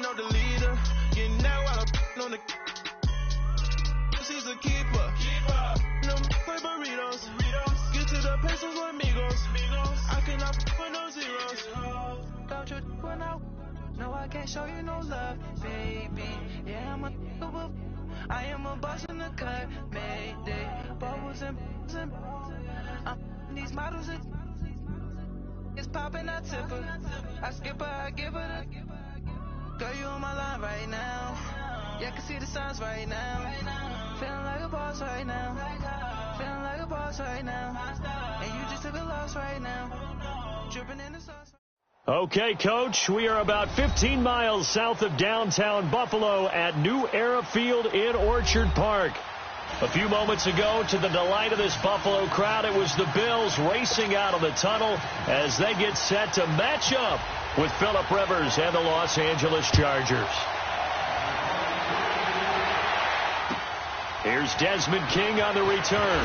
know the leader. Getting that while I'm on the. She's a keeper. No for burritos. Get to the pesos or amigos. I cannot put no zeros. Don't you run out? No, I can't show you no love, baby. Yeah, I am a boss in the cut. Mayday. Bubbles and these models are. It's popping, I tip her. I skip her, I give her the. Girl, you on my line right now. Yeah, I can see the signs right now. Feeling like a boss right now. Feeling like a boss right now. And you just took a loss right now. Dripping in the sauce. Okay, Coach, we are about 15 miles south of downtown Buffalo at New Era Field in Orchard Park. A few moments ago, to the delight of this Buffalo crowd, it was the Bills racing out of the tunnel as they get set to match up with Phillip Rivers and the Los Angeles Chargers. Here's Desmond King on the return.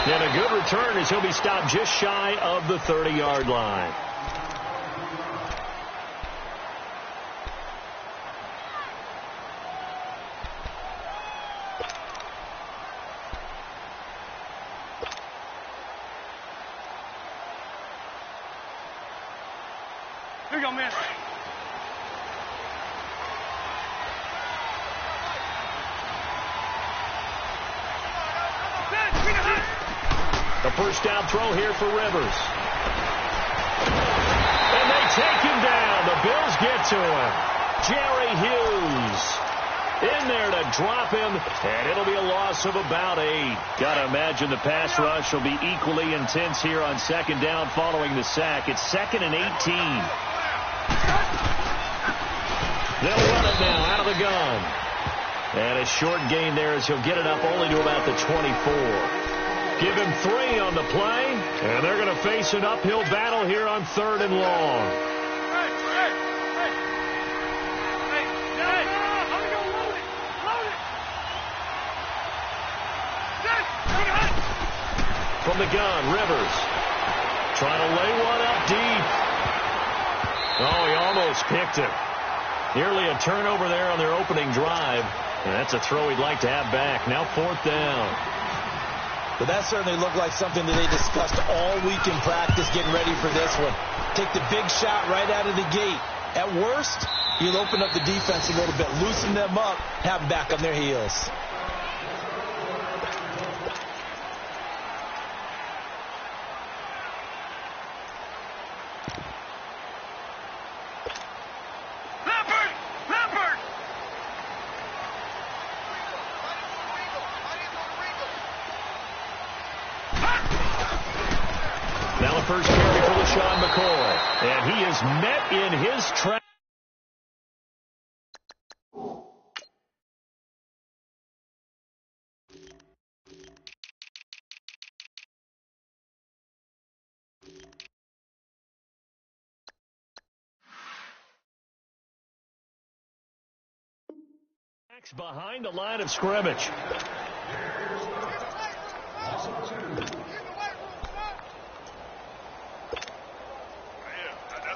And a good return as he'll be stopped just shy of the 30-yard line. Here you go, man. A first down throw here for Rivers. And they take him down. The Bills get to him. Jerry Hughes in there to drop him, and it'll be a loss of about 8. Got to imagine the pass rush will be equally intense here on second down following the sack. It's 2nd and 18. They'll run it now out of the gun. And a short gain there as he'll get it up only to about the 24. Give him 3 on the play, and they're going to face an uphill battle here on 3rd and long. From the gun, Rivers trying to lay one up deep. Oh, he almost picked it. Nearly a turnover there on their opening drive. And that's a throw he'd like to have back. Now 4th down. But that certainly looked like something that they discussed all week in practice getting ready for this one. Take the big shot right out of the gate. At worst, you'll open up the defense a little bit, loosen them up, have them back on their heels. First carry for LaShawn McCoy. And he is met in his track. Behind the line of scrimmage.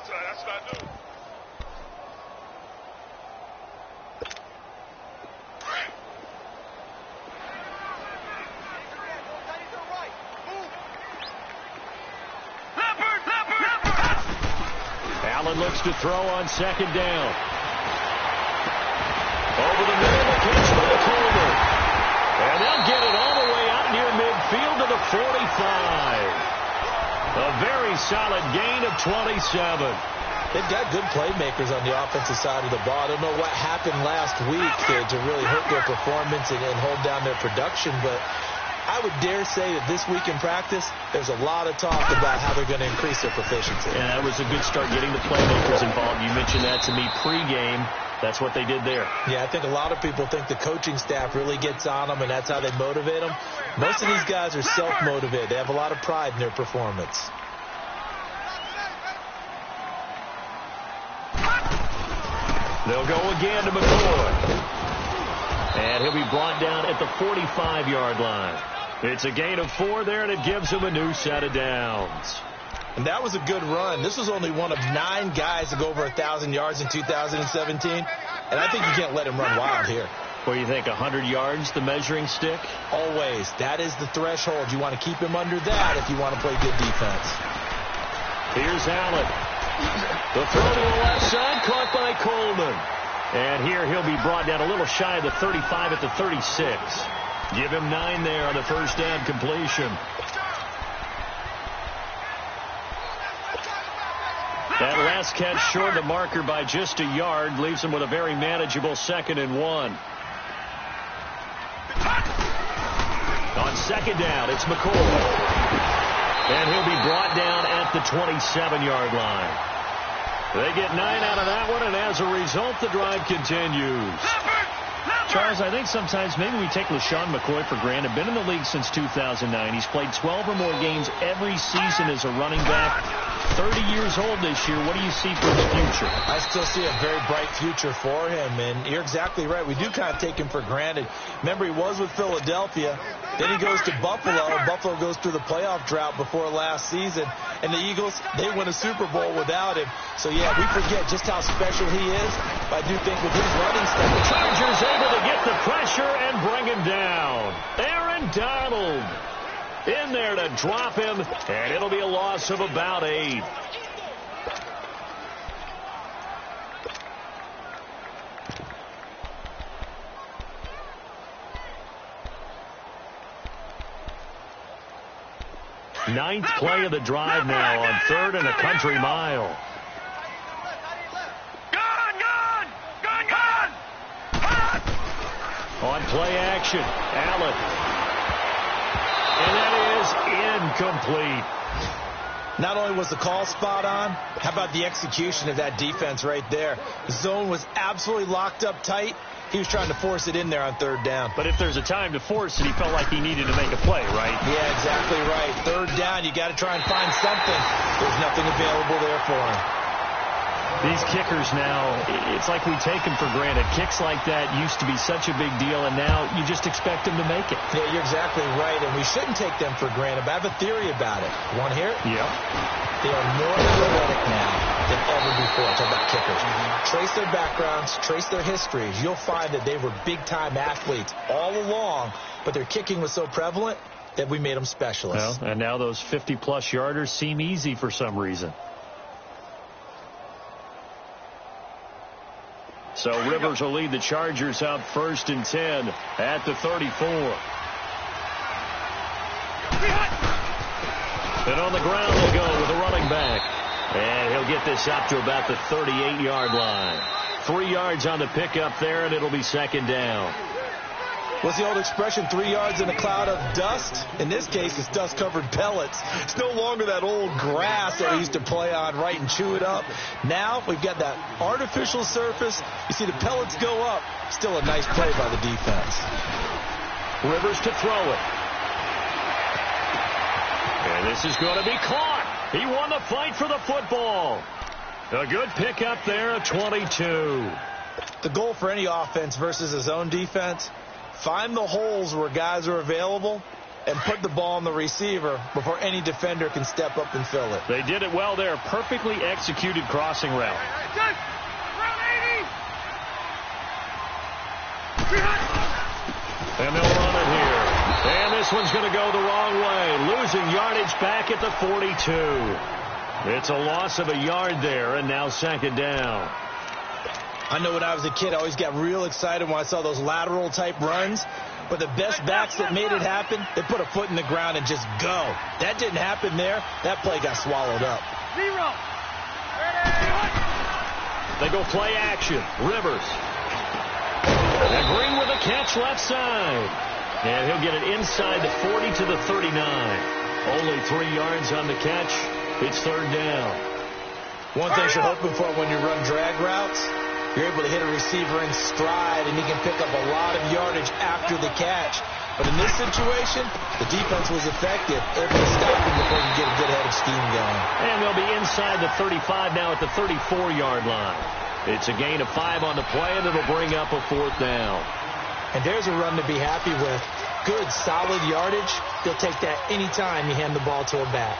That's what I do. Allen looks to throw on 2nd down. Over the middle, the catch by Coleman. And they'll get it all the way out near midfield to the 45. A very solid gain of 27. They've got good playmakers on the offensive side of the ball. I don't know what happened last week to really hurt their performance and hold down their production, but I would dare say that this week in practice, there's a lot of talk about how they're going to increase their proficiency. Yeah, that was a good start getting the playmakers involved. You mentioned that to me pregame. That's what they did there. Yeah, I think a lot of people think the coaching staff really gets on them, and that's how they motivate them. Most of these guys are self-motivated. They have a lot of pride in their performance. They'll go again to McCoy. And he'll be brought down at the 45-yard line. It's a gain of 4 there, and it gives him a new set of downs. And that was a good run. This was only one of 9 guys to go over 1,000 yards in 2017. And I think you can't let him run wild here. What do you think, 100 yards, the measuring stick? Always. That is the threshold. You want to keep him under that if you want to play good defense. Here's Allen. The throw to the left side, caught by Coleman. And here he'll be brought down a little shy of the 35 at the 36. Give him 9 there on the first down completion. That last catch short the marker by just a yard leaves him with a very manageable 2nd and 1. On second down, it's McCoy. And he'll be brought down at the 27-yard line. They get 9 out of that one, and as a result, the drive continues. Charles, I think sometimes maybe we take LaShawn McCoy for granted. Been in the league since 2009. He's played 12 or more games every season as a running back. 30 years old this year. What do you see for his future? I still see a very bright future for him, and you're exactly right. We do kind of take him for granted. Remember, he was with Philadelphia. Then he goes to Buffalo. Buffalo goes through the playoff drought before last season. And the Eagles, they win a Super Bowl without him. So, yeah, we forget just how special he is. But I do think with his running step, the Chargers able to get the pressure and bring him down. Aaron Donald in there to drop him, and it'll be a loss of about 8. Ninth play of the drive now on 3rd and a country mile. Gone! On play action, Allen. And that is incomplete. Not only was the call spot on, how about the execution of that defense right there? The zone was absolutely locked up tight. He was trying to force it in there on 3rd down. But if there's a time to force it, he felt like he needed to make a play, right? Yeah, exactly right. 3rd down, you got to try and find something. There's nothing available there for him. These kickers now, it's like we take them for granted. Kicks like that used to be such a big deal, and now you just expect them to make it. Yeah, you're exactly right, and we shouldn't take them for granted, but I have a theory about it. You want to hear it? Yeah. They are more athletic now than ever before. Talk about kickers. Trace their backgrounds, trace their histories. You'll find that they were big-time athletes all along, but their kicking was so prevalent that we made them specialists. Well, and now those 50-plus yarders seem easy for some reason. So Rivers will lead the Chargers out 1st and 10 at the 34. And on the ground they'll go with the running back. And he'll get this out to about the 38-yard line. 3 yards on the pickup there, and it'll be 2nd down. What's the old expression, 3 yards in a cloud of dust? In this case, it's dust-covered pellets. It's no longer that old grass that we used to play on, right, and chew it up. Now we've got that artificial surface. You see the pellets go up. Still a nice play by the defense. Rivers to throw it. And this is going to be caught. He won the fight for the football. A good pickup there at 22. The goal for any offense versus his own defense, find the holes where guys are available and put the ball on the receiver before any defender can step up and fill it. They did it well there. Perfectly executed crossing route. And they'll run it here. And this one's going to go the wrong way. Losing yardage back at the 42. It's a loss of a yard there, and now 2nd down. I know when I was a kid, I always got real excited when I saw those lateral-type runs. But the best backs that made it happen, they put a foot in the ground and just go. That didn't happen there. That play got swallowed up. They go play action. Rivers. And Green with a catch left side. And he'll get it inside the 40 to the 39. Only 3 yards on the catch. It's 3rd down. One thing you're hoping for when you run drag routes, you're able to hit a receiver in stride, and he can pick up a lot of yardage after the catch. But in this situation, the defense was effective, able to stop him before he can get a good head of steam going. And they'll be inside the 35 now at the 34-yard line. It's a gain of 5 on the play, and it'll bring up a 4th down. And there's a run to be happy with. Good, solid yardage. They'll take that anytime you hand the ball to a back.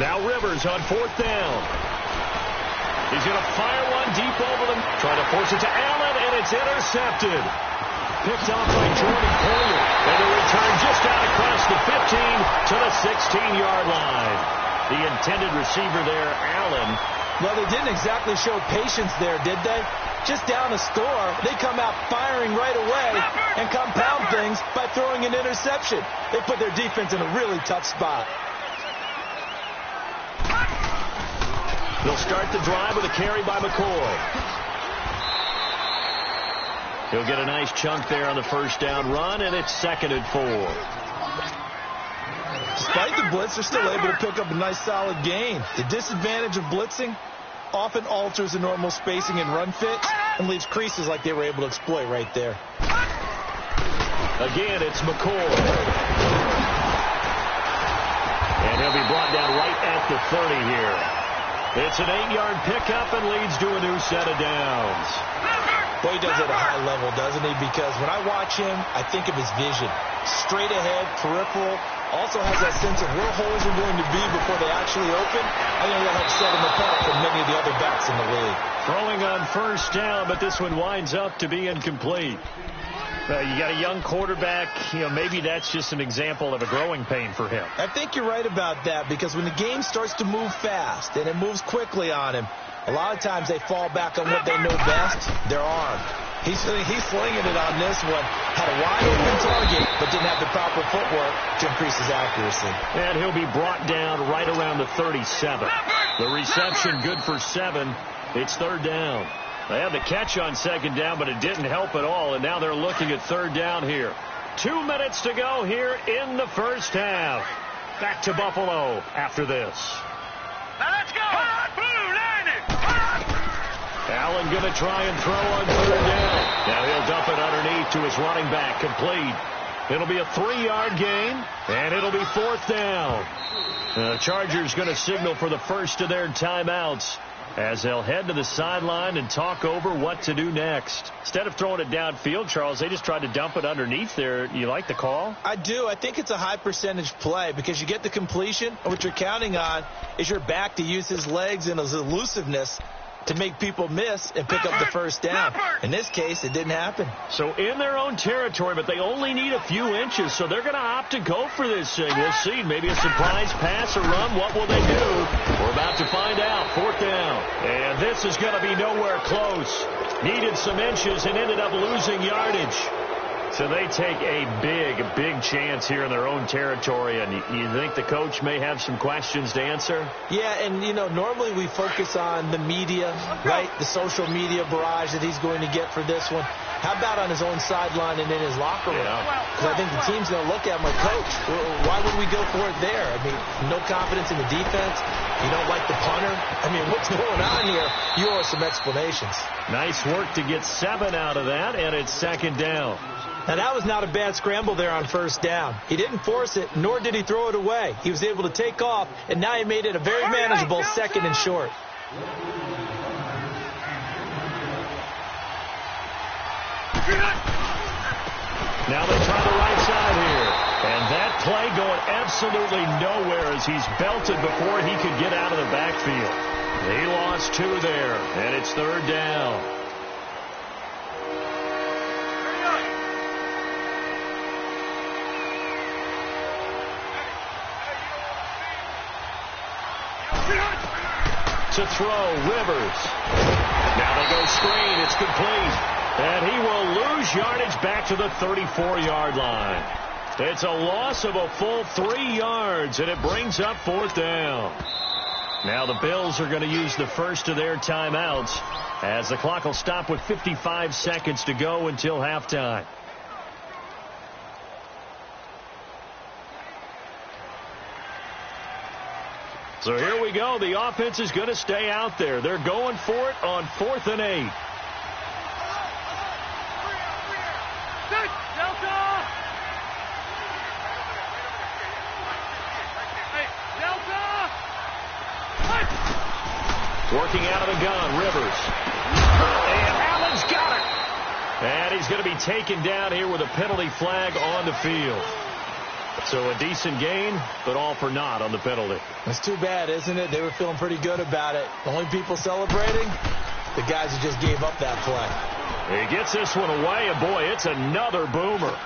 Now Rivers on 4th down. He's going to fire one deep over them. Trying to force it to Allen, and it's intercepted. Picked off by Jordan Poyer. And a return just out across the 15 to the 16-yard line. The intended receiver there, Allen. Well, they didn't exactly show patience there, did they? Just down a score, they come out firing right away and compound things by throwing an interception. They put their defense in a really tough spot. They'll start the drive with a carry by McCoy. He'll get a nice chunk there on the first down run, and it's 2nd and 4. Despite the blitz, they're still able to pick up a nice solid gain. The disadvantage of blitzing often alters the normal spacing and run fits and leaves creases like they were able to exploit right there. Again, it's McCoy. And he'll be brought down right at the 30 here. It's an 8-yard pickup and leads to a new set of downs. Well, he does it at a high level, doesn't he? Because when I watch him, I think of his vision. Straight ahead, peripheral. Also has that sense of where holes are going to be before they actually open. I think that helps set him apart from many of the other backs in the league. Throwing on first down, but this one winds up to be incomplete. You got a young quarterback. Maybe that's just an example of a growing pain for him. I think you're right about that, because when the game starts to move fast and it moves quickly on him, a lot of times they fall back on what they know best, their arm. He's slinging it on this one. Had a wide open target, but didn't have the proper footwork to increase his accuracy. And he'll be brought down right around the 37. The reception good for 7. It's 3rd down. They had the catch on 2nd down, but it didn't help at all, and now they're looking at 3rd down here. 2 minutes to go here in the first half. Back to Buffalo after this. Now let's go. Allen going to try and throw on 3rd down. Now he'll dump it underneath to his running back, complete. It'll be a 3-yard gain, and it'll be 4th down. The Chargers going to signal for the first of their timeouts as they'll head to the sideline and talk over what to do next. Instead of throwing it downfield, Charles, they just tried to dump it underneath there. You like the call? I do. I think it's a high percentage play because you get the completion, and what you're counting on is your back to use his legs and his elusiveness to make people miss and pick up the first down. In this case, it didn't happen. So in their own territory, but they only need a few inches, so they're going to opt to go for this thing. We'll see. Maybe a surprise pass or run. What will they do? We're about to find out. 4th down. And this is going to be nowhere close. Needed some inches and ended up losing yardage. So they take a big chance here in their own territory, and you think the coach may have some questions to answer? Yeah, and, normally we focus on the media, right, the social media barrage that he's going to get for this one. How about on his own sideline and in his locker room? Because I think the team's going to look at him like, Coach, why would we go for it there? I mean, no confidence in the defense. You don't like the punter. I mean, what's going on here? You owe us some explanations. Nice work to get 7 out of that, and it's 2nd down. Now, that was not a bad scramble there on first down. He didn't force it, nor did he throw it away. He was able to take off, and now he made it a very manageable 2nd and short. Now they try the right side here. And that play going absolutely nowhere as he's belted before he could get out of the backfield. He lost 2 there, and it's 3rd down. To throw, Rivers. Now they go screen. It's complete. And he will lose yardage back to the 34-yard line. It's a loss of a full 3 yards, and it brings up 4th down. Now the Bills are going to use the first of their timeouts as the clock will stop with 55 seconds to go until halftime. So here we go. The offense is going to stay out there. They're going for it on 4th and 8. Working out of the gun, Rivers. And Allen's got it. And he's going to be taken down here with a penalty flag on the field. So a decent gain, but all for naught on the penalty. It's too bad, isn't it? They were feeling pretty good about it. The only people celebrating, the guys who just gave up that play. He gets this one away, and boy, it's another boomer.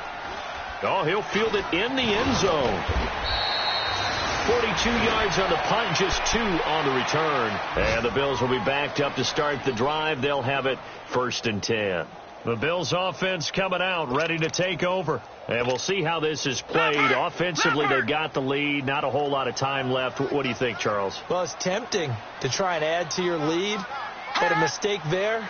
Oh, he'll field it in the end zone. 42 yards on the punt, just 2 on the return. And the Bills will be backed up to start the drive. They'll have it 1st and 10. The Bills offense coming out, ready to take over. And we'll see how this is played. Offensively, they've got the lead. Not a whole lot of time left. What do you think, Charles? Well, it's tempting to try and add to your lead. But a mistake there,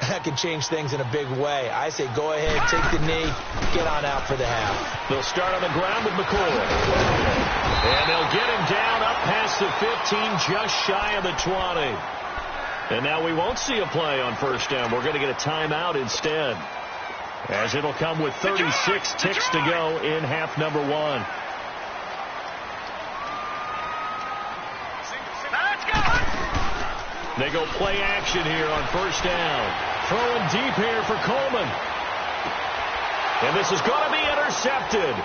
that can change things in a big way. I say go ahead, take the knee, get on out for the half. They'll start on the ground with McCoy. And they'll get him down up past the 15, just shy of the 20. And now we won't see a play on 1st down. We're going to get a timeout instead, as it'll come with 36 ticks to go in half number 1. They go play action here on 1st down. Throwing deep here for Coleman. And this is going to be intercepted.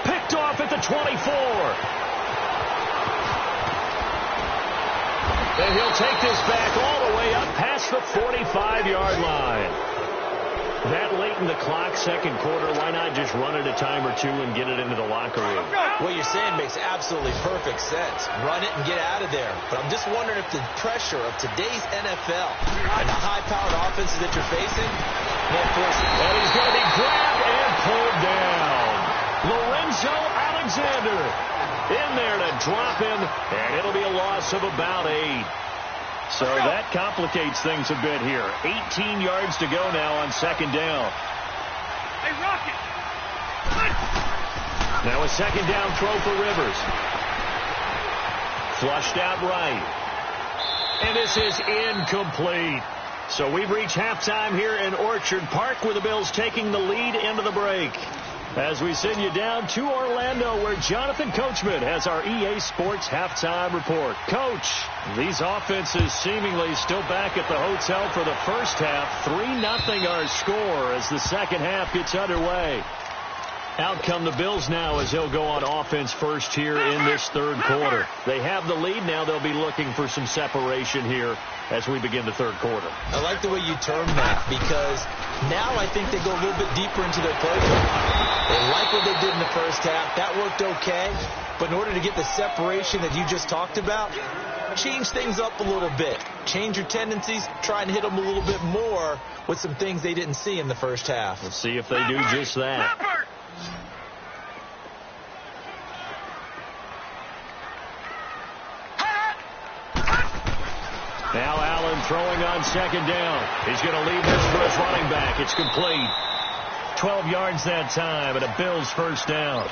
Picked off at the 24. And he'll take this back all the way up past the 45-yard line. That late in the clock, second quarter, why not just run it a time or two and get it into the locker room? What you're saying makes absolutely perfect sense. Run it and get out of there. But I'm just wondering if the pressure of today's NFL and the high-powered offenses that you're facing may force it. And he's going to be grabbed and pulled down. Lorenzo Alexander in there to drop him, and it'll be a loss of about 8. So that complicates things a bit here. 18 yards to go now on 2nd down. Hey, Rocket! Now a 2nd down throw for Rivers. Flushed out right. And this is incomplete. So we've reached halftime here in Orchard Park, with the Bills taking the lead into the break. As we send you down to Orlando, where Jonathan Coachman has our EA Sports halftime report. Coach, these offenses seemingly still back at the hotel for the first half. 3-0 our score as the second half gets underway. Out come the Bills now as they'll go on offense first here in this third quarter. They have the lead now. They'll be looking for some separation here as we begin the third quarter. I like the way you term that, because now I think they go a little bit deeper into their playbook. They like what they did in the first half. That worked okay. But in order to get the separation that you just talked about, change things up a little bit. Change your tendencies. Try and hit them a little bit more with some things they didn't see in the first half. Let's see if they do just that. Now Allen throwing on 2nd down. He's going to leave this for his running back. It's complete. 12 yards that time, and a Bills 1st down.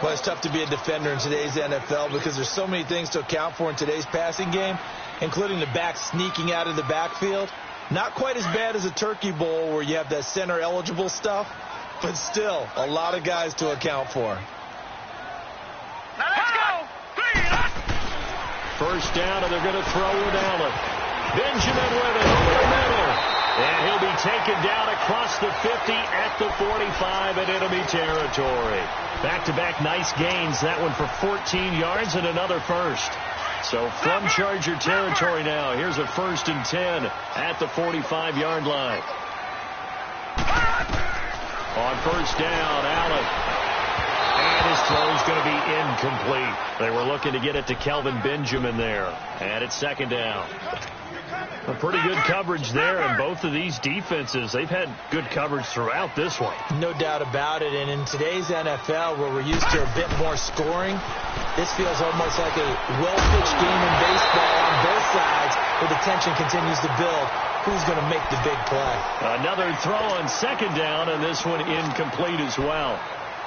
Well, it's tough to be a defender in today's NFL because there's so many things to account for in today's passing game, including the back sneaking out of the backfield. Not quite as bad as a Turkey Bowl where you have that center-eligible stuff, but still a lot of guys to account for. Now let's go! 1st down, and they're going to throw with Allen. Benjamin with it over the middle. And he'll be taken down across the 50 at the 45 in enemy territory. Back-to-back nice gains. That one for 14 yards and another first. So from Charger territory now, here's a 1st and 10 at the 45-yard line. On 1st down, Allen. And his throw's going to be incomplete. They were looking to get it to Kelvin Benjamin there. And it's 2nd down. A pretty good coverage there, and both of these defenses, they've had good coverage throughout this one. No doubt about it, and in today's NFL, where we're used to a bit more scoring, this feels almost like a well-pitched game in baseball on both sides, where the tension continues to build. Who's going to make the big play? Another throw on 2nd down, and this one incomplete as well.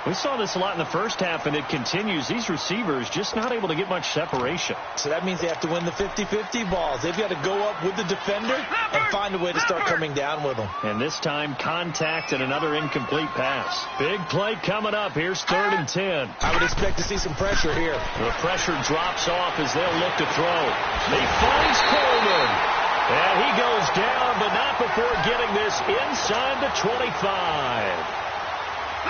We saw this a lot in the first half, and it continues. These receivers just not able to get much separation. So that means they have to win the 50-50 balls. They've got to go up with the defender and find a way to start coming down with them. And this time, contact and another incomplete pass. Big play coming up. Here's 3rd and 10. I would expect to see some pressure here. The pressure drops off as they'll look to throw. He finds Coleman. And he goes down, but not before getting this inside the 25.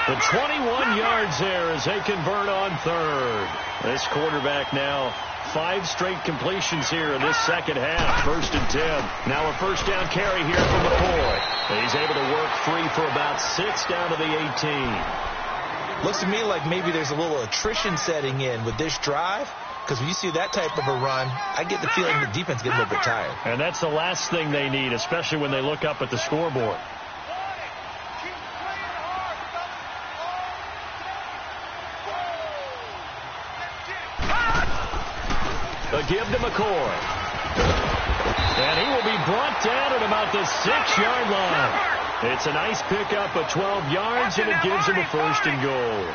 The 21 yards there as they convert on third. This quarterback now 5 straight completions here in this second half. 1st and 10. Now a first down carry here from McCoy. He's able to work free for about 6 down to the 18. Looks to me like maybe there's a little attrition setting in with this drive. Because when you see that type of a run, I get the feeling the defense gets a little bit tired. And that's the last thing they need, especially when they look up at the scoreboard. A give to McCoy. And he will be brought down at about the 6-yard line. It's a nice pickup of 12 yards, and it gives him a 1st and goal.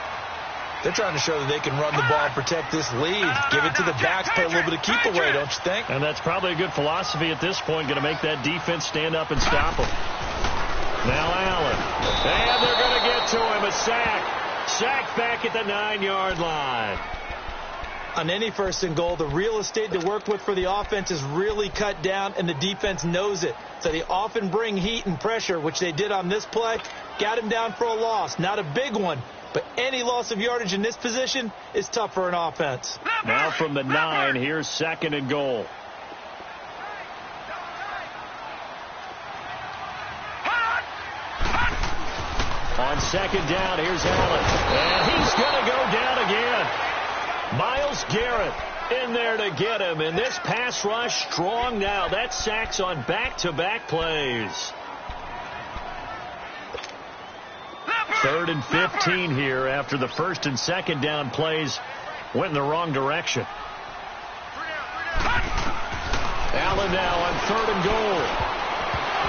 They're trying to show that they can run the ball and protect this lead. Give it to the backs, play a little bit of keep away, don't you think? And that's probably a good philosophy at this point, going to make that defense stand up and stop them. Now Allen. And they're going to get to him. A sack. Sack back at the 9-yard line. On any 1st and goal, the real estate to work with for the offense is really cut down, and the defense knows it. So they often bring heat and pressure, which they did on this play. Got him down for a loss. Not a big one, but any loss of yardage in this position is tough for an offense. Now from the 9, here's 2nd and goal. On 2nd down, here's Allen. And he's going to go down again. Myles Garrett in there to get him. And this pass rush strong now. That sacks on back-to-back plays. 3rd and 15 here after the 1st and 2nd down plays went in the wrong direction. Allen now on 3rd and goal.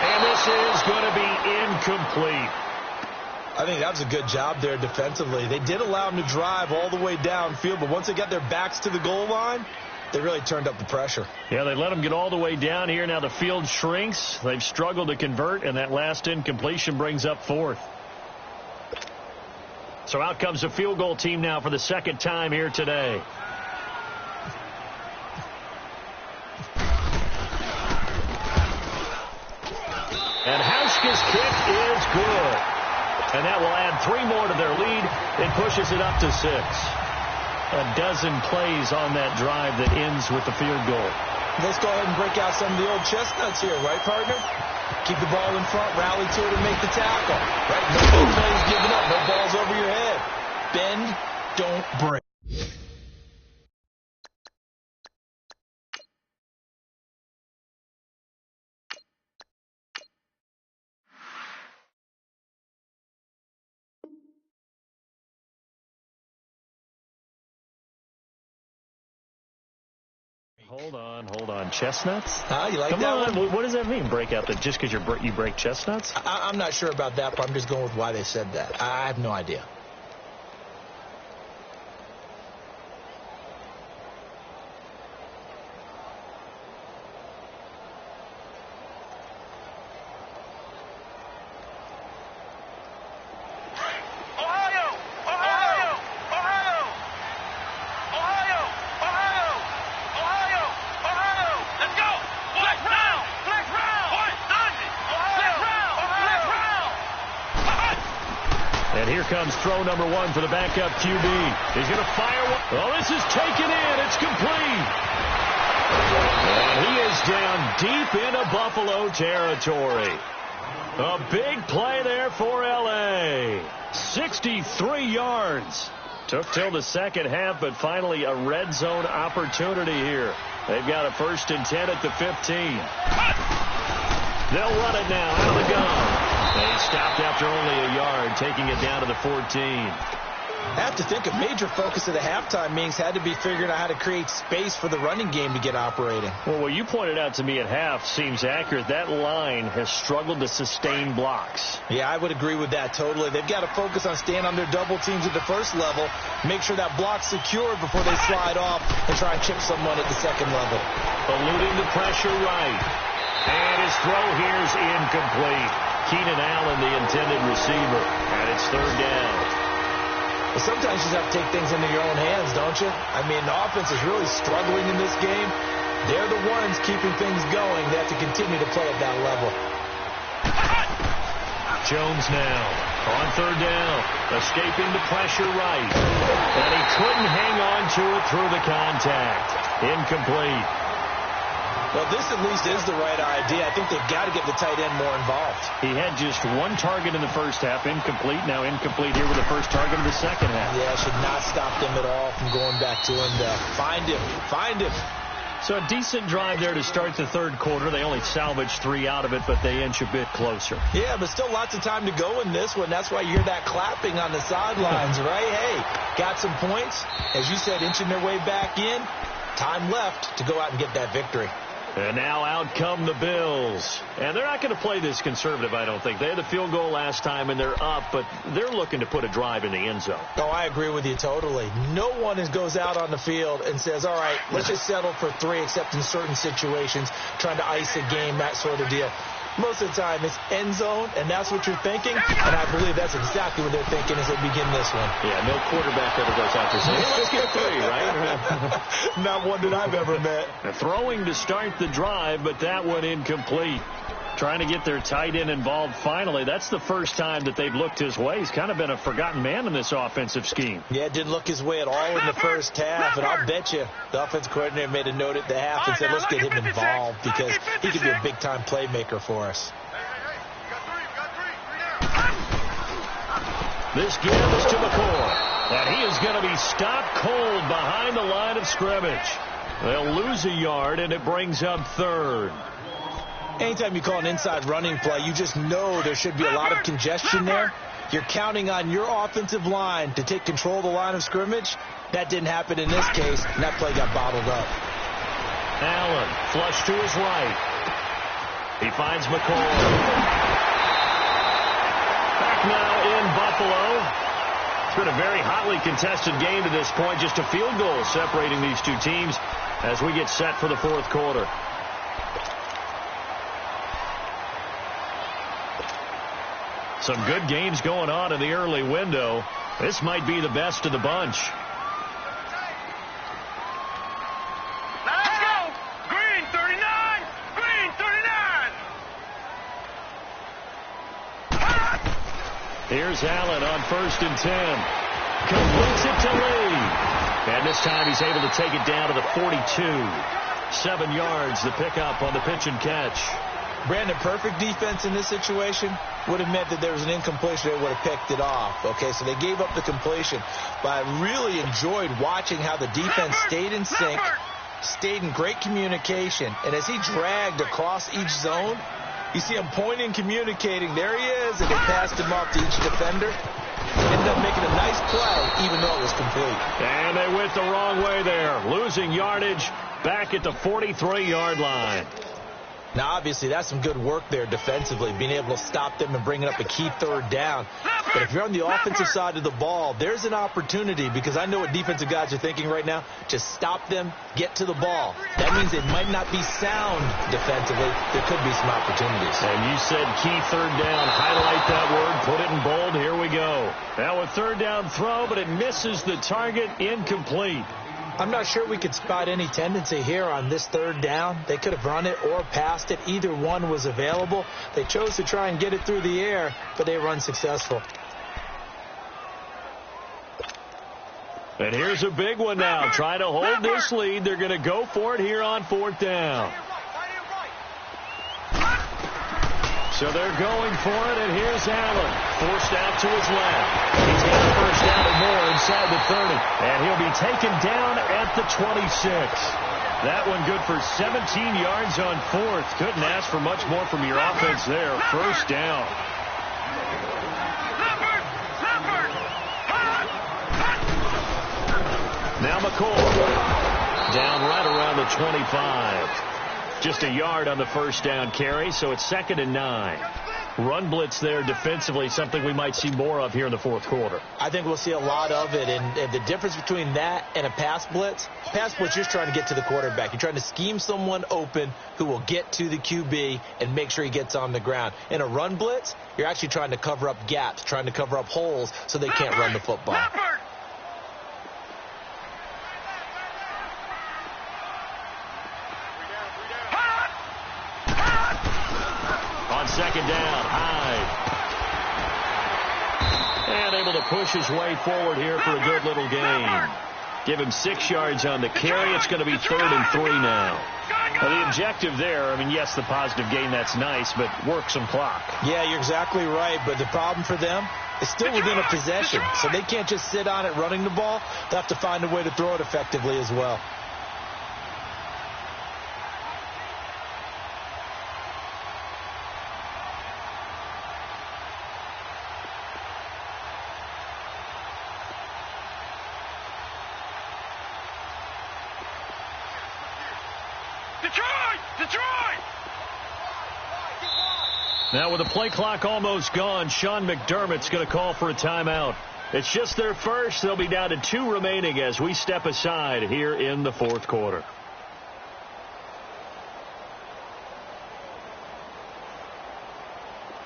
And this is going to be incomplete. I think that was a good job there defensively. They did allow them to drive all the way downfield, but once they got their backs to the goal line, they really turned up the pressure. Yeah, they let them get all the way down here. Now the field shrinks. They've struggled to convert, and that last incompletion brings up 4th. So out comes the field goal team now for the 2nd time here today. And Hauschka's kick is good. And that will add 3 more to their lead. It pushes it up to 6. A dozen plays on that drive that ends with the field goal. Let's go ahead and break out some of the old chestnuts here, right, partner? Keep the ball in front, rally to it, and make the tackle. Right? No big plays given up, no balls over your head. Bend, don't break. Hold on. Chestnuts? You like Come that on. one? What does that mean? Break out just because you break chestnuts? I'm not sure about that, but I'm just going with why they said that. I have no idea. Comes throw number 1 for the backup QB. He's going to fire one. Oh, this is taken in. It's complete. And he is down deep into Buffalo territory. A big play there for L.A. 63 yards. Took till the 2nd half, but finally a red zone opportunity here. They've got a 1st and 10 at the 15. They'll run it now out of the gun. They stopped after only a yard, taking it down to the 14. I have to think a major focus of the halftime meetings had to be figuring out how to create space for the running game to get operating. Well, what you pointed out to me at half seems accurate. That line has struggled to sustain blocks. Yeah, I would agree with that totally. They've got to focus on staying on their double teams at the 1st level, make sure that block's secured before they slide off and try and chip someone at the 2nd level. Eluding the pressure right. And his throw here's incomplete. Keenan Allen, the intended receiver, and it's 3rd down. Well, sometimes you just have to take things into your own hands, don't you? I mean, the offense is really struggling in this game. They're the ones keeping things going. They have to continue to play at that level. Jones now on third down, escaping the pressure right. And he couldn't hang on to it through the contact. Incomplete. Well, this at least is the right idea. I think they've got to get the tight end more involved. He had just one target in the first half, incomplete. Now incomplete here with the first target of the second half. Yeah, should not stop them at all from going back to him. Find him. So a decent drive there to start the third quarter. They only salvaged 3 out of it, but they inch a bit closer. Yeah, but still lots of time to go in this one. That's why you hear that clapping on the sidelines, right? Hey, got some points. As you said, inching their way back in. Time left to go out and get that victory. And now out come the Bills. And they're not going to play this conservative, I don't think. They had the field goal last time, and they're up, but they're looking to put a drive in the end zone. Oh, I agree with you totally. No one goes out on the field and says, all right, let's just settle for 3, except in certain situations, trying to ice a game, that sort of deal. Most of the time, it's end zone, and that's what you're thinking. And I believe that's exactly what they're thinking as they begin this one. Yeah, no quarterback ever goes out there saying, hey, let's get 3, right? Not one that I've ever met. Throwing to start the drive, but that one incomplete. Trying to get their tight end involved finally. That's the first time that they've looked his way. He's kind of been a forgotten man in this offensive scheme. Yeah, didn't look his way at all in the first half. And I'll bet you the offensive coordinator made a note at the half and said, let's get him involved because he could be a big-time playmaker for us. This gives to McCoy. And he is going to be stopped cold behind the line of scrimmage. They'll lose a yard, and it brings up third. Anytime you call an inside running play, you just know there should be a lot of congestion there. You're counting on your offensive line to take control of the line of scrimmage. That didn't happen in this case, and that play got bottled up. Allen, flush to his right. He finds McCoy. Back now in Buffalo. It's been a very hotly contested game to this point. Just a field goal separating these two teams as we get set for the fourth quarter. Some good games going on in the early window. This might be the best of the bunch. Let's go! Green 39! Green 39! Here's Allen on 1st and 10. Completes it to Lee. And this time he's able to take it down to the 42. 7 yards, the pickup on the pitch and catch. Brandon, perfect defense in this situation would have meant that there was an incompletion. They would have picked it off. Okay, so they gave up the completion. But I really enjoyed watching how the defense stayed in sync, stayed in great communication. And as he dragged across each zone, you see him pointing, communicating. There he is, and they passed him off to each defender. Ended up making a nice play, even though it was complete. And they went the wrong way there, losing yardage back at the 43-yard line. Now, obviously, that's some good work there defensively, being able to stop them and bringing up a key third down. But if you're on the offensive side of the ball, there's an opportunity, because I know what defensive guys are thinking right now, to stop them, get to the ball. That means it might not be sound defensively. There could be some opportunities. And you said key third down. Highlight that word. Put it in bold. Here we go. Now a third down throw, but it misses the target. Incomplete. I'm not sure we could spot any tendency here on this third down. They could have run it or passed it. Either one was available. They chose to try and get it through the air, but they were unsuccessful. And here's a big one now. Trying to hold this lead. They're going to go for it here on 4th down. So they're going for it, and here's Allen. Forced out to his left. He's got a first down or more inside the 30. And he'll be taken down at the 26. That one good for 17 yards on 4th. Couldn't ask for much more from your offense there. First down. Now McCoy. Down right around the 25. Just a yard on the first down carry, so it's 2nd and 9. Run blitz there defensively, something we might see more of here in the fourth quarter. I think we'll see a lot of it, and the difference between that and a pass blitz, you're just trying to get to the quarterback. You're trying to scheme someone open who will get to the QB and make sure he gets on the ground. In a run blitz, you're actually trying to cover up gaps, trying to cover up holes so they can't run the football. On 2nd down, Hyde. And able to push his way forward here for a good little gain. Give him 6 yards on the carry. It's going to be 3rd and 3 now. Well, the objective there, I mean, yes, the positive gain, that's nice, but work some clock. Yeah, you're exactly right, but the problem for them is still within a possession, so they can't just sit on it running the ball. They'll have to find a way to throw it effectively as well. Now with the play clock almost gone, Sean McDermott's going to call for a timeout. It's just their first. They'll be down to 2 remaining as we step aside here in the 4th quarter.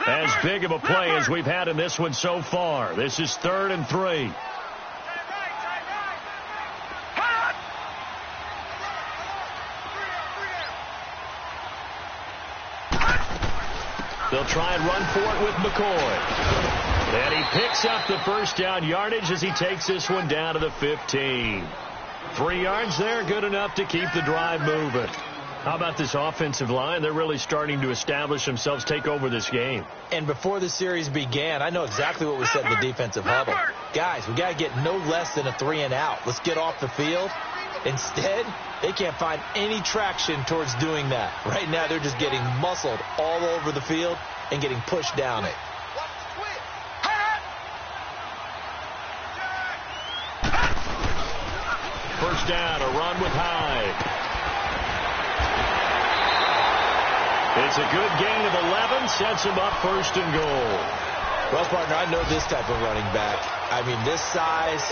As big of a play as we've had in this one so far. This is 3rd and 3. They'll try and run for it with McCoy. And he picks up the first down yardage as he takes this one down to the 15. 3 yards there, good enough to keep the drive moving. How about this offensive line? They're really starting to establish themselves, take over this game. And before the series began, I know exactly what was said in the defensive huddle. Guys, we got to get no less than a 3 and out. Let's get off the field. Instead, they can't find any traction towards doing that. Right now, they're just getting muscled all over the field and getting pushed down it. First down, a run with Hyde. It's a good gain of 11, sets him up 1st and goal. Well, partner, I know this type of running back. I mean, this size,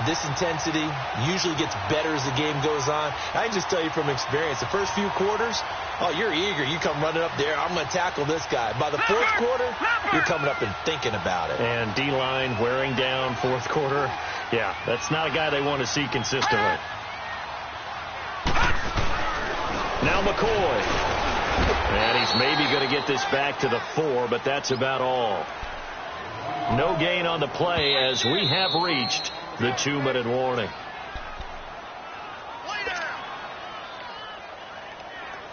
this intensity usually gets better as the game goes on. I can just tell you from experience, the first few quarters, oh, you're eager. You come running up there, I'm going to tackle this guy. By the 4th quarter, you're coming up and thinking about it. And D-line wearing down 4th quarter. Yeah, that's not a guy they want to see consistently. Now McCoy. And he's maybe going to get this back to the 4, but that's about all. No gain on the play as we have reached the 2-minute warning.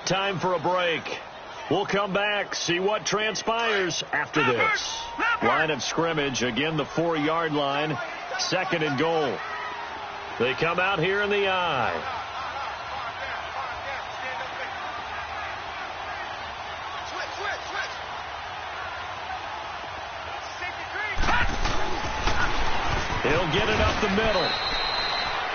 Time for a break. We'll come back, see what transpires after this. Line of scrimmage, again the 4-yard line, 2nd and goal. They come out here in the I. He'll get it up the middle.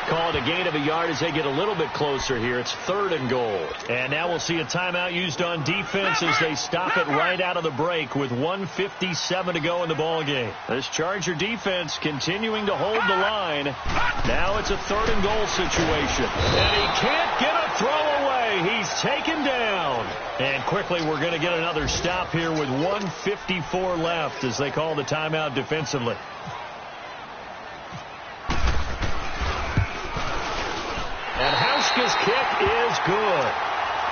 Call it a gain of a yard as they get a little bit closer here. It's 3rd and goal. And now we'll see a timeout used on defense as they stop it right out of the break with 1:57 to go in the ballgame. This Charger defense continuing to hold the line. Now it's a 3rd and goal situation. And he can't get a throw away. He's taken down. And quickly we're going to get another stop here with 1:54 left as they call the timeout defensively. And Hauschka's kick is good.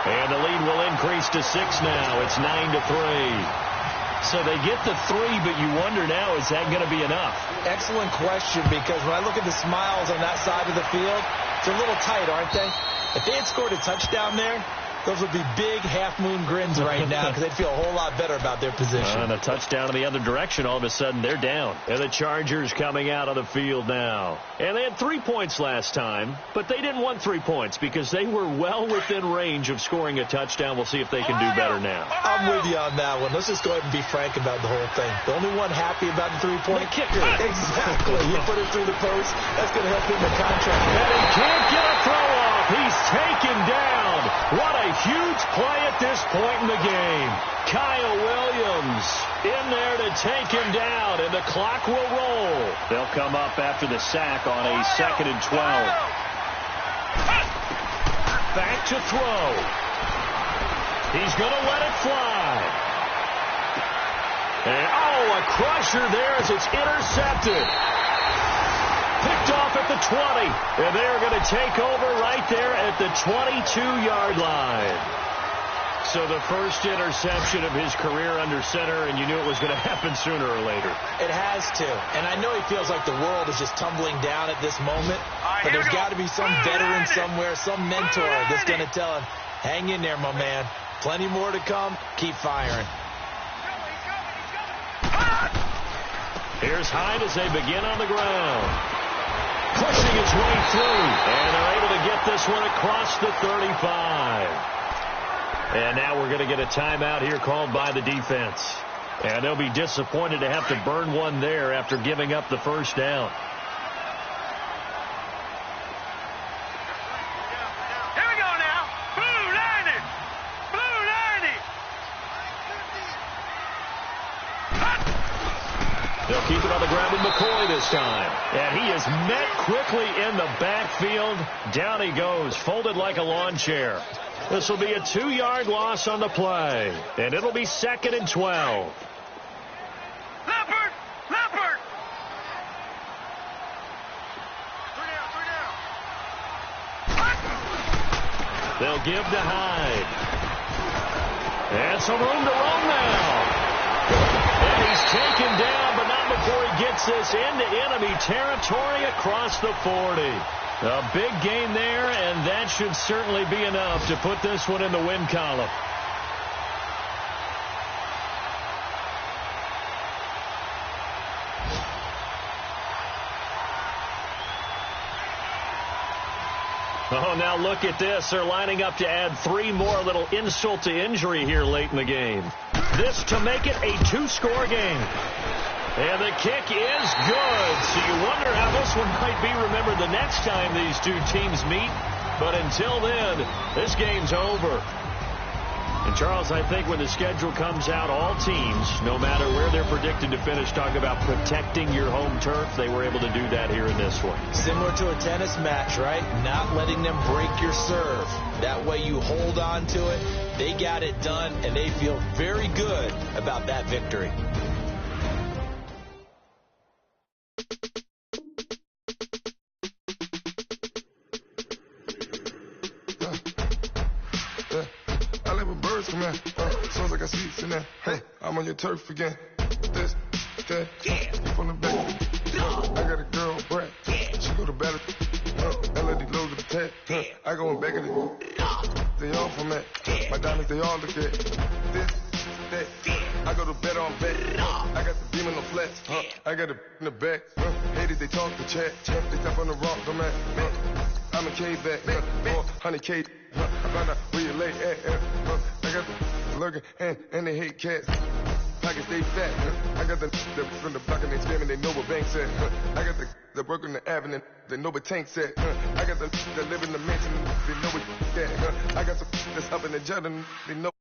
And the lead will increase to 6 now. It's 9-3. So they get the 3, but you wonder now, is that going to be enough? Excellent question, because when I look at the smiles on that side of the field, they're a little tight, aren't they? If they had scored a touchdown there, those would be big half-moon grins right now because they'd feel a whole lot better about their position. And a touchdown in the other direction, all of a sudden they're down. And the Chargers coming out of the field now. And they had 3 points last time, but they didn't want 3 points because they were well within range of scoring a touchdown. We'll see if they can do better now. I'm with you on that one. Let's just go ahead and be frank about the whole thing. The only one happy about the 3-point kicker. Exactly. You put it through the post. That's going to help him the contract. And he can't get a throw off. He's taken down. What a huge play at this point in the game. Kyle Williams in there to take him down, and the clock will roll. They'll come up after the sack on a 2nd and 12. Back to throw. He's going to let it fly. And, a crusher there as it's intercepted. Picked off at the 20, and they're going to take over right there at the 22-yard line. So the first interception of his career under center, and you knew it was going to happen sooner or later. It has to. And I know he feels like the world is just tumbling down at this moment, but there's got to be some veteran somewhere, some mentor that's going to tell him, hang in there, my man. Plenty more to come. Keep firing. Here's Hyde as they begin on the ground. Pushing his way through, and they're able to get this one across the 35. And now we're going to get a timeout here called by the defense. And they'll be disappointed to have to burn one there after giving up the first down. Here we go now. Blue 90. Blue 90. They'll keep it on the ground with McCoy this time. And he is met quickly in the backfield. Down he goes, folded like a lawn chair. This will be a 2-yard loss on the play. And it'll be 2nd and 12. Leopard. Leopard. 3 down. They'll give to Hyde. And some room to roam now. And he's taken down, but not before he gets this into enemy territory across the 40. A big gain there, and that should certainly be enough to put this one in the win column. Oh, now look at this. They're lining up to add 3 more, little insult to injury here late in the game. This to make it a 2-score game. And the kick is good. So you wonder how this one might be remembered the next time these two teams meet. But until then, this game's over. And, Charles, I think when the schedule comes out, all teams, no matter where they're predicted to finish, talk about protecting your home turf. They were able to do that here in this one. Similar to a tennis match, right? Not letting them break your serve. That way you hold on to it. They got it done, and they feel very good about that victory. Sounds like I see it in there. Hey, I'm on your turf again. This, that, from the back. I got a girl, Brad. She go to battle. LED logo to the tag. I go in back of it. They all from that. My diamonds, they all look at this, that. I go to bet on bet. I got the beam in the flats. I got it in the back. Haters, they talk to chat. They tap on the rock, I'm at. I'm a K-back. 400K. I found out where you lay at. I got the lurking and they hate cats. Pockets stay fat. I got the from the block and they screaming, they know what banks at. I got the work on the avenue, they know what tanks at. I got the live in the mansion, they know what that. I got some that's up in the jet and they know.